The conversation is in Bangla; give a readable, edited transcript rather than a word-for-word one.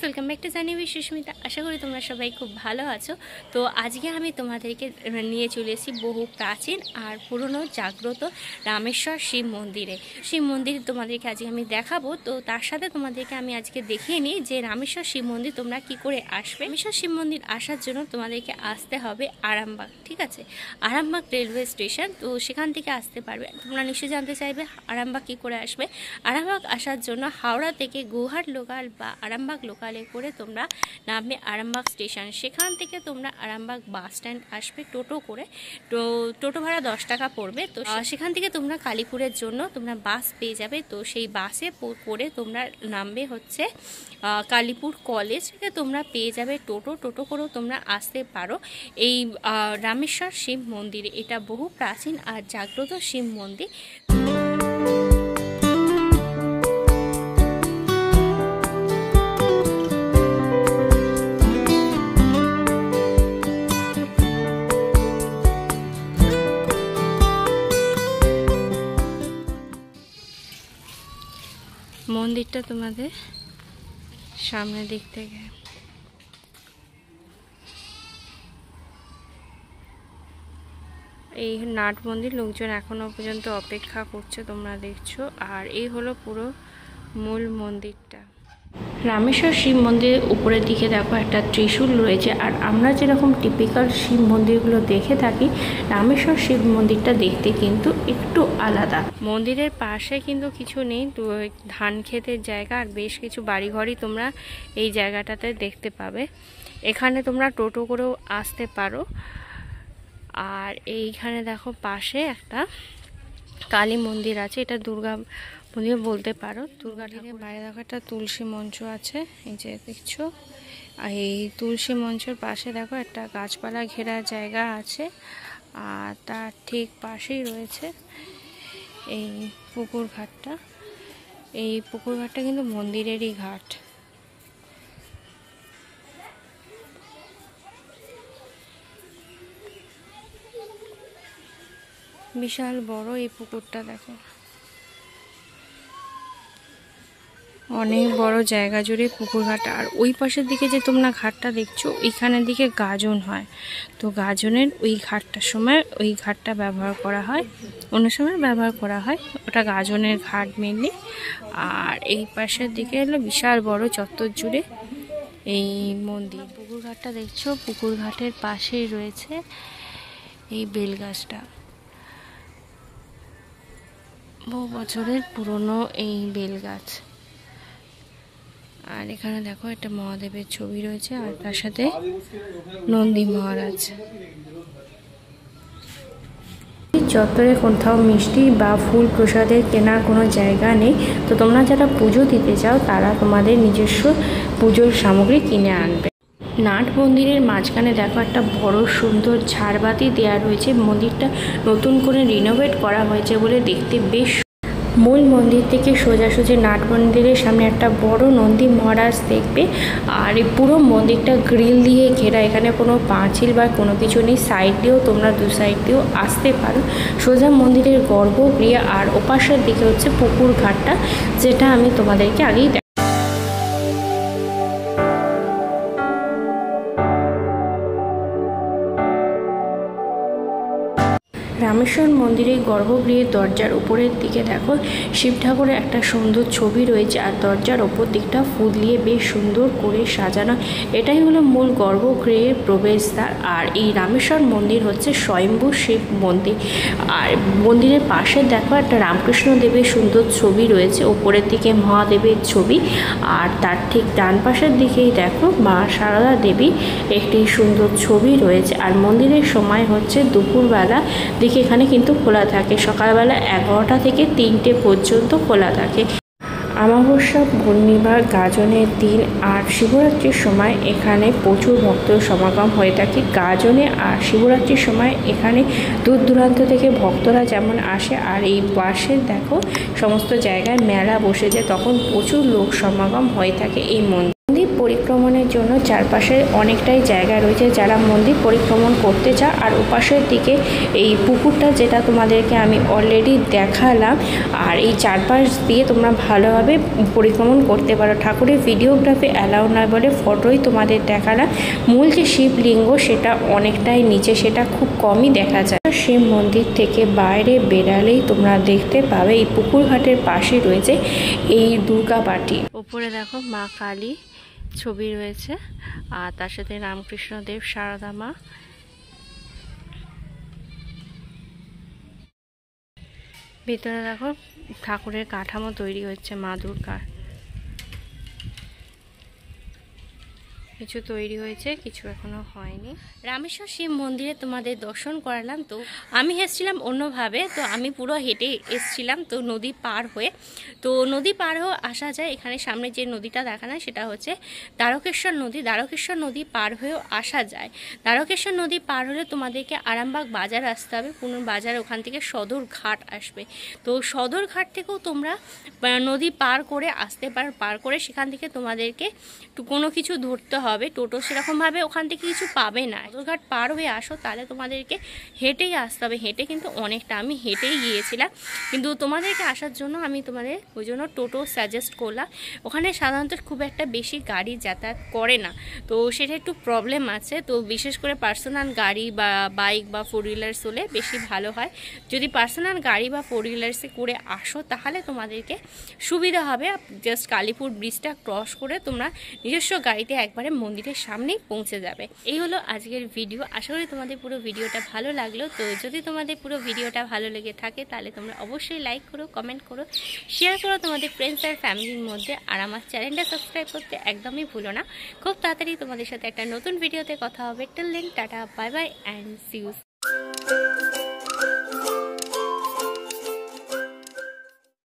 ওয়েলকাম ব্যাক টু জানি সুস্মিতা। আশা করি তোমরা সবাই খুব ভালো আছো। তো আজকে আমি তোমাদেরকে নিয়ে চলে এসেছি বহু প্রাচীন আর পুরনো জাগ্রত রামেশ্বর শিব মন্দিরে। শিব মন্দির তোমাদেরকে আজকে আমি দেখাবো। তো তার সাথে তোমাদেরকে আমি আজকে দেখিয়ে নিই যে রামেশ্বর শিব মন্দির তোমরা কি করে আসবে। রামেশ্বর শিব মন্দির আসার জন্য তোমাদেরকে আসতে হবে আরামবাগ, ঠিক আছে? আরামবাগ রেলওয়ে স্টেশন, তো সেখান থেকে আসতে পারবে। তোমরা নিশ্চয়ই জানতে চাইবে আরামবাগ কী করে আসবে। আরামবাগ আসার জন্য হাওড়া থেকে গুহার লোকাল বা আরামবাগ লোকালে করে তোমরা নামবে আরামবাগ স্টেশন। সেখান থেকে তোমরা আরামবাগ বাস স্ট্যান্ড আসবে টোটো করে। তো টোটো ভাড়া 10 টাকা পড়বে। তো সেখান থেকে তোমরা কালীপুরের জন্য তোমরা বাস পেয়ে যাবে। তো সেই বাসে করে তোমরা নামবে হচ্ছে কালীপুর কলেজ থেকে তোমরা পেয়ে যাবে টোটো করেও তোমরা আসতে পারো এই রামেশ্বর শিব মন্দিরে। এটা বহু প্রাচীন আর জাগ্রত শিব মন্দির। মন্দিরটা তোমাদের সামনের দিক থেকে এই নাট মন্দির, লোকজন এখনো পর্যন্ত অপেক্ষা করছে তোমরা দেখছো। আর এই হলো পুরো মূল মন্দিরটা। রামেশ্বর শিব মন্দিরের উপরের দিকে দেখো একটা ত্রিশূল রয়েছে। আর আমরা যেরকম টিপিক্যাল শিব মন্দিরগুলো দেখে থাকি, রামেশ্বর শিব মন্দিরটা দেখতে কিন্তু একটু আলাদা। মন্দিরের পাশে কিন্তু কিছু নেই, তো ধান ক্ষেতের জায়গা আর বেশ কিছু বাড়িঘরই তোমরা এই জায়গাটাতে দেখতে পাবে। এখানে তোমরা টোটো করেও আসতে পারো। আর এইখানে দেখো পাশে একটা কালী মন্দির আছে, এটা দুর্গা মন্দির বলতে পারো। দুর্গা ঠাকুরের বাইরে দেখো একটা তুলসী মঞ্চ আছে, এই যে দেখছো। আর এই তুলসী মঞ্চের পাশে দেখো একটা গাছপালা ঘেরা জায়গা আছে। আর তার ঠিক পাশেই রয়েছে এই পুকুর ঘাটটা। এই পুকুর ঘাটটা কিন্তু মন্দিরেরই ঘাট। বিশাল বড় এই পুকুরটা, দেখো অনেক বড় জায়গা জুড়ে পুকুর ঘাট। আর ওই পাশের দিকে যে তোমরা ঘাটটা দেখছো, ওইখানের দিকে গাজন হয়। তো গাজনের ওই ঘাটটার সময় ওই ঘাটটা ব্যবহার করা হয়, অন্য সময় ব্যবহার করা হয়, ওটা গাজনের ঘাট মেনলি। আর এই পাশের দিকে হলো বিশাল বড় চত্বর জুড়ে এই মন্দির। পুকুর ঘাটটা দেখছো, পুকুর ঘাটের পাশেই রয়েছে এই বেলগাছটা। বহু বছরের পুরনো এই বেলগাছ। আর এখানে দেখো একটা মহাদেবের ছবি রয়েছে, আর তার সাথে নন্দী মহারাজ। চত্বরে কোথাও মিষ্টি বা ফুল প্রসাদের কেনার কোনো জায়গা নেই। তো তোমরা যারা পুজো দিতে চাও তারা তোমাদের নিজস্ব পুজোর সামগ্রী কিনে আনবে। নাট মন্দিরের মাঝখানে দেখো একটা বড় সুন্দর ঝাড়বাতি দেওয়া রয়েছে। মন্দিরটা নতুন করে রিনোভেট করা হয়েছে বলে দেখতে বেশ। মূল মন্দির থেকে সোজাসুজি নাট মন্দিরের সামনে একটা বড় নন্দী মহারাজ দেখবে। আর এই পুরো মন্দিরটা গ্রিল দিয়ে ঘেরা, এখানে কোনো পাঁচিল বা কোনো কিছু নেই। সাইড দিয়েও তোমরা দু সাইড দিয়েও আসতে পারো। সোজা মন্দিরের গর্ভগৃহ, আর ওপাশের দিকে হচ্ছে পুকুর ঘাটটা, যেটা আমি তোমাদেরকে আগেই রামেশ্বর মন্দিরের গর্ভগৃহের দরজার উপরের দিকে দেখো শিব ঠাকুরের একটা সুন্দর ছবি রয়েছে। আর দরজার ওপর দিকটা ফুল দিয়ে বেশ সুন্দর করে সাজানো। এটাই হলো মূল গর্ভগৃহের প্রবেশদ্বার। আর এই রামেশ্বর মন্দির হচ্ছে স্বয়ম্ভু শিব মন্দির। আর মন্দিরের পাশে দেখো একটা রামকৃষ্ণ দেবের সুন্দর ছবি রয়েছে, ওপরের দিকে মহাদেবের ছবি। আর তার ঠিক ডান পাশের দিকেই দেখো মা সারদা দেবী একটি সুন্দর ছবি রয়েছে। আর মন্দিরের সময় হচ্ছে দুপুরবেলা দিকে এখানে কিন্তু খোলা থাকে, সকালবেলা 11টা থেকে 3টে পর্যন্ত খোলা থাকে। অমাবস্যা, পূর্ণিমা, গাজনের দিন আর শিবরাত্রির সময় এখানে প্রচুর ভক্ত সমাগম হয়ে থাকে। গাজনে আর শিবরাত্রির সময় এখানে দূর দূরান্ত থেকে ভক্তরা যেমন আসে। আর এই পাশে দেখো সমস্ত জায়গায় মেলা বসে যায়, তখন প্রচুর লোক সমাগম হয়ে থাকে এই মন্দির। পরিক্রমণের জন্য চারপাশে অনেকটাই জায়গা রয়েছে, যারা মন্দির পরিক্রমণ করতে চায়। আর ওপাশের দিকে এই পুকুরটা, যেটা তোমাদেরকে আমি অলরেডি দেখালাম। আর এই চারপাশ দিয়ে তোমরা ভালোভাবে পরিক্রমণ করতে পারো। ঠাকুরের ভিডিওগ্রাফি অ্যালাউ নয় বলে ফটোই তোমাদের দেখালাম। মূল যে শিবলিঙ্গ সেটা অনেকটাই নিচে, সেটা খুব কমই দেখা যায়। শিব মন্দির থেকে বাইরে বেরালেই তোমরা দেখতে পাবে এই পুকুর ঘাটের পাশে রয়েছে এই দুর্গা বাটি। উপরে দেখো মা কালী ছবি রয়েছে, আর তার সাথে রামকৃষ্ণদেব, সারদা মা। ভিতরে দেখো ঠাকুরের কাঠামো তৈরি হচ্ছে, মা দুর্গার কিছু তৈরি হয়েছে, কিছু এখনো হয়নি। রামেশ্বর শিব মন্দিরে তোমাদের দর্শন করালাম। তো আমি এসেছিলাম অন্যভাবে, তো আমি পুরো হেঁটে এসেছিলাম, তো নদী পার হয়ে। তো নদী পার হয়ে আসা যায়। এখানে সামনে যে নদীটা দেখানো সেটা হচ্ছে দ্বারকেশ্বর নদী। দ্বারকেশ্বর নদী পার হয়েও আসা যায়। দ্বারকেশ্বর নদী পার হলে তোমাদেরকে আরামবাগ বাজার আসতে হবে, পুনর বাজার, ওখান থেকে সদর ঘাট আসবে। তো সদর ঘাট থেকেও তোমরা নদী পার করে আসতে পার করে সেখান থেকে তোমাদেরকে কোনো কিছু ধরতে হবে। টোটো সেরকমভাবে ওখান থেকে কিছু পাবে না। সদরঘাট পার হয়ে আসো, তাহলে তোমাদেরকে হেঁটেই আসতে হবে। হেঁটে কিন্তু অনেকটা, আমি হেঁটেই গিয়েছিলাম, কিন্তু তোমাদেরকে আসার জন্য আমি তোমাদের ওই জন্য টোটো সাজেস্ট করলাম। ওখানে সাধারণত খুব একটা বেশি গাড়ি যাতায়াত করে না, তো সেটা একটু প্রবলেম আছে। তো বিশেষ করে পার্সোনাল গাড়ি বা বাইক বা ফোর হুইলার্স হলে বেশি ভালো হয়। যদি পার্সোনাল গাড়ি বা ফোর হুইলার্সে করে আসো তাহলে তোমাদেরকে সুবিধা হবে। জাস্ট কালীপুর ব্রিজটা ক্রস করে তোমরা নিজস্ব গাড়িতে একবারে মন্দিরের সামনেই পৌঁছে যাবে। এই হলো আজকের ভিডিও। আশা করি তোমাদের পুরো ভিডিওটা ভালো লাগলো। তো যদি তোমাদের পুরো ভিডিওটা ভালো লেগে থাকে তাহলে তোমরা অবশ্যই লাইক করো, কমেন্ট করো, শেয়ার করো তোমাদের ফ্রেন্ডস আর ফ্যামিলির মধ্যে। আর আমার চ্যানেলটা সাবস্ক্রাইব করতে একদমই ভুলো না। খুব তাড়াতাড়ি তোমাদের সাথে একটা নতুন ভিডিওতে কথা হবে। Till then tata, bye bye and see you.